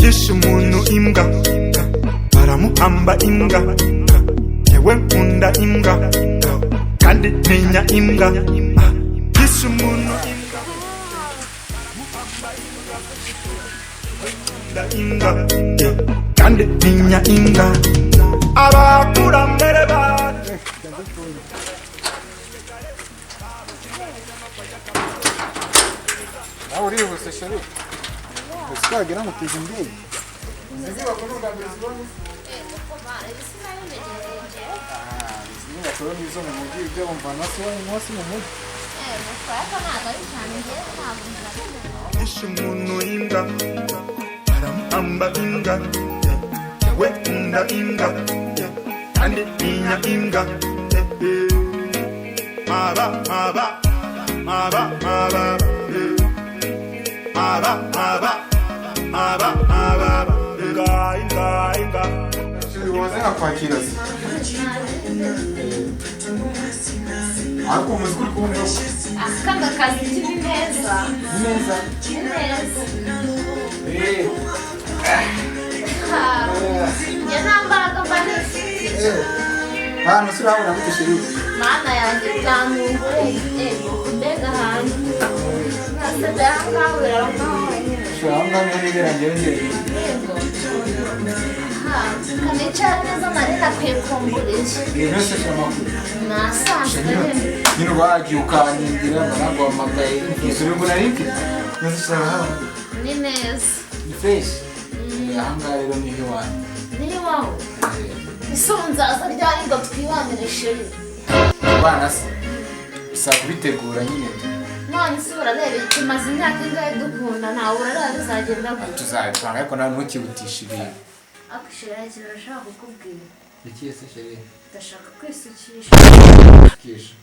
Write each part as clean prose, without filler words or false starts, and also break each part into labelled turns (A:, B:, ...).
A: Yishimunu imbwa baramuhamba imbwa yewe nkunda imbwa kandi ntinya imbwa yishimunu imbwa imbwa kandi ntinya imbwa abakurambere bacu
B: Uri você chorou? Você tá grande que zumbi. Zumbi vai quando dá bezibone?
C: Isso vai me dizer.
B: Zumbi vai quando me zona muito e deu nosso nosso muito.
C: Não foi para nada, já me deu nada.
A: Yishimunu imbwa baramuhamba imbwa yewe nkunda imbwa kandi ntinya imbwa maba inga
B: Wazana kwakira se. Ariko muzikuri kumva.
C: Akanga kazi k'ibimeza.
B: Neza.
C: Ya nambaraga banifite.
B: Hano sura habona gutesheri.
C: Mana yanjye byanunguye. Mbega hantu. Nasabira nkawira nkawira.
B: Shamba n'ibirangire ngere.
C: Yego. Kanicara neza marina kwikumburisha.
B: Yose shamba.
C: Nasanzwe
B: Nino bagiye ukanyingira ntabwo amagaye. Isuri mbona riki. Nose shamba.
C: ni neza.
B: Ni fresh. Ahanga rero ni hiwani.
C: Ni wawe. Isonzaza ryari ngo twibanire sheri.
B: Bana se. Bisa kubitegura nyine.
C: None se urareba tumaze imyaka ingahe dukunda nawe urareba bizagenda gute.
B: Tuzabipanga ariko nawe ntukibutisha ibintu.
C: Akushira kirashaka kukubwira.
B: Ikiye se sheri.
C: Ndashaka kwisukisha.
B: Kisha.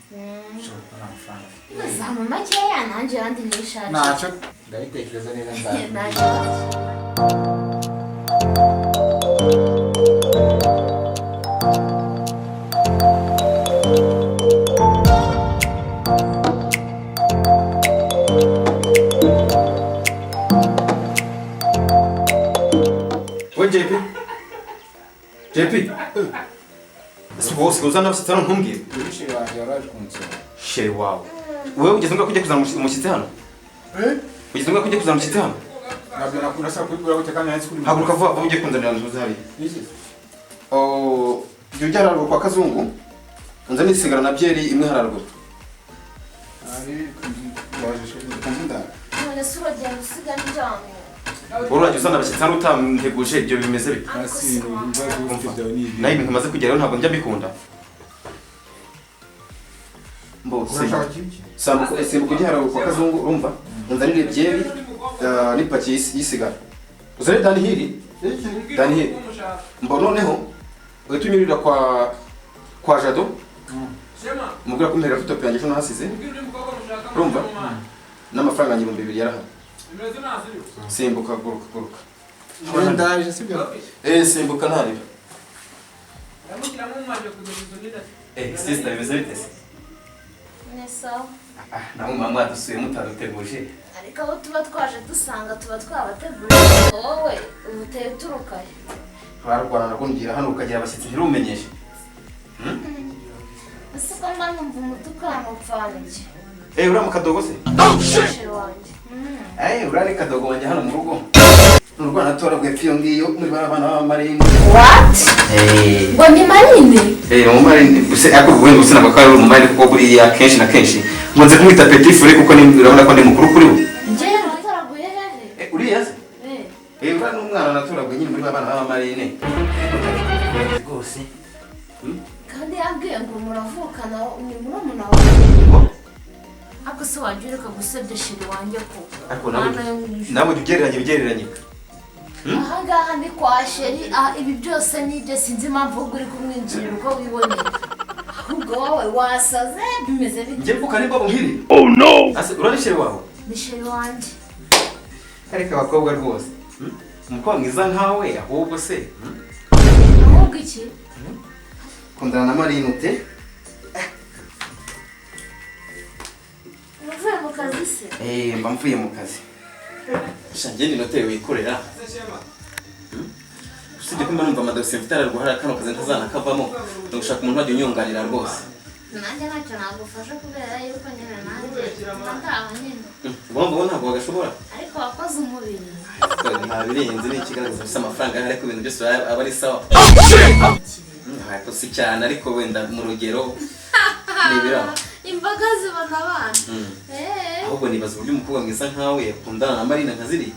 B: Shaka n'amafaranga.
C: Zamu makeya nanjye yandi nishaje.
B: Ntacyo ndabitekereza neza nzaza.
D: JP Sibose uzana abashyitsi ntumbwire
B: Sheri wanjye yaraje kunsura.
D: Sheri wawe wewe ugeze ngo kujya kuzana umushyitsi hano ugeze ngo kujya kuzana umushyitsi hano
B: Nabyo nakunda sa kubigura gute kandi nari kuri.
D: haguruka vuba vuba ujye kunzanira ntuzari
B: Iki?
D: ibyo byararwa kwa kazungu unzanira isigara na byeri imwe hararwa
B: Ari waje sheri kuzunda.
C: None se uragenda usiga njyanye.
D: urajya uzana abashyitsi hano utanteguje ibyo bimeze bite
B: Asi ibibazo bifite byawe ni ibi.
D: nayo ibintu maze kugeraho ntabwo njya mbikunda mbose simbuka ujye hararwa kwa kazungu urumva unzanire byeri n'ipaki y'isigara uzanire Dani hiri mbo noneho uhita unyurira kwa Jado mubwira ko mpera laptop yanjye ejo hasize urumva n'amafaranga 2,000 yarahari simbuka guruka
B: Ndaje sibyo.
D: simbuka ntarira sister bimeze bite
C: Ni sawa.
D: nawe mama dusuye mutaduteguje
C: Ariko abo tuba twaje dusanga tuba twabateguriye. Wowe ubuteye uturukaye.
D: barwana nakungira hano ukagira abashyitsi ntirumenyeshe
C: Ese ko mba numva umutukano upfana iki?
D: uriya mu kadogo se
C: Sheri wanjye.
D: uriya ni kadogo wanjye hano mu rugo mu Rwanda torabwe pfiyo ngiyo muri bana b'amarine
C: What? Ngo ni marine?
D: mu marine use ako wenda usina bakara mu marine kuko buriya kenshi na kenshi nkunze kumwita petit frère kuko ni urabona ko ndi mukuru kuri we
C: Njye nataraguye hehe?
D: uriya se uriya n'umwana natorabwe nyine muri bana b'amarine rwose
C: Kandi yambwiye ngo muravukana ni murumuna wawe. Ako se wagira gusebya sheri wanjye ko.
D: ariko nawe ugereranye
C: Aha ngaha ni kwa sheri, ibi byose nibyo sinzi impamvu uri kumwinjirira uko wiboneye. Ahubwo wowe wasaze bimeze bite?
D: njye mvuka nimba nkiri oh no ase urari sheri wawe
C: Ni sheri wanjye.
D: ariko abakobwa rwose umukobwa mwiza nkawe ahubwo se
C: Ahubwo iki?
D: kundana na marine ute
C: kazi se?
D: Mba mvuye mu kazi. Shange ni note wikorera. Usibye ko mba numva amadosiye mfite ararwara kano kazi ntazana kavamo. No gushaka umuntu wajya unyunganira rwose.
C: Nanjye ntacyo nagufasha kubera yuko nyine nanjye ndaho nyine.
D: Bombo ntabwo bagashobora.
C: Ariko wakoze umubiri.
D: Nta birenze ni ikigaragaza gusa amafaranga ahari ko ibintu byose aba ari sawa. Ntabwo si cyane ariko wenda mu rugero nibira.
C: Imbaga zibona abana.
D: Ahubwo nibaza uburyo umukobwa mwiza nkawe yakundana na Marina nkaziri.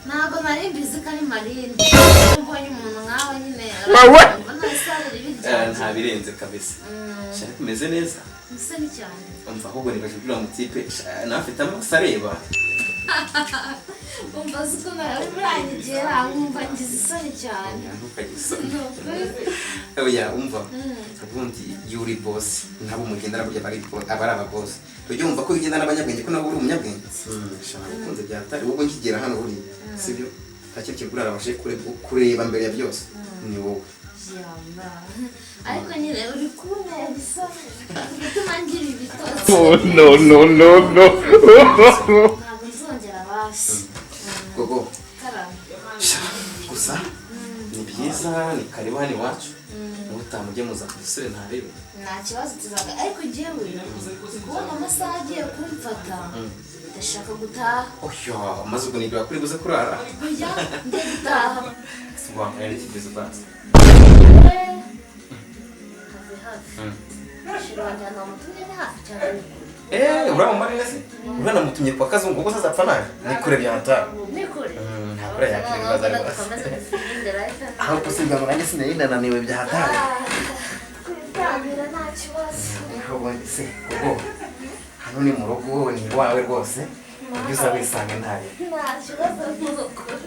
C: Ntabwo nari mbizi ko ari Marina. Mbonye umuntu nkawe nyine.
D: Nta birenze kabisa. Cyane kumeze neza.
C: Musa ni cyane.
D: Umva ahubwo nibaje kugira ngo mutipe nafite amaso areba.
C: Umva zuko nawe buranyigera nkumva ngize isoni cyane.
D: Ntukagisoni. Oya umva. Ubundi yuri boss nabo mugendana burya bari abari aba boss. Tujye umva ko bigendana abanyabwenge ko nabo uri umunyabwenge. Shana ukunze byatari ubwo nkigera hano buri. Sibyo? Takiri kigurara abashe kureba mbere ya byose. Ni wowe.
C: Ariko nyine uri kumwe bisoni. Bituma ngira ibitotsi.
A: No.
C: Ntabwo nzongera basi.
D: Gogo.
C: Karame.
D: Gusa ni byiza ni karibu hano iwacu. Utamujye muza kudusure ntarebe.
C: Nta kibazo tuzaga ariko jewe kubona amasaha agiye kumfata. Ndashaka gutaha.
D: Oya amaze ubwo nibyo kuri buze kurara.
C: Oya ndataha.
D: Sibwa ari kibizo basi.
C: Shirwanya mutumye ni hafi cyane.
D: Ura mu Marina se? Urana mutumye kwa kazungu ko sazapfa naje. Ni kure byata.
C: Ni kure.
D: Ntabwo yakiri baza rwose. Aho kusiga murange sinenda naniwe byata.
C: Kwitangira nta kibazo.
D: Ahubwo se gogo. Hano ni mu rugo ni wawe rwose. Ugize wisanga ntari.
C: Nta kibazo n'ukuri.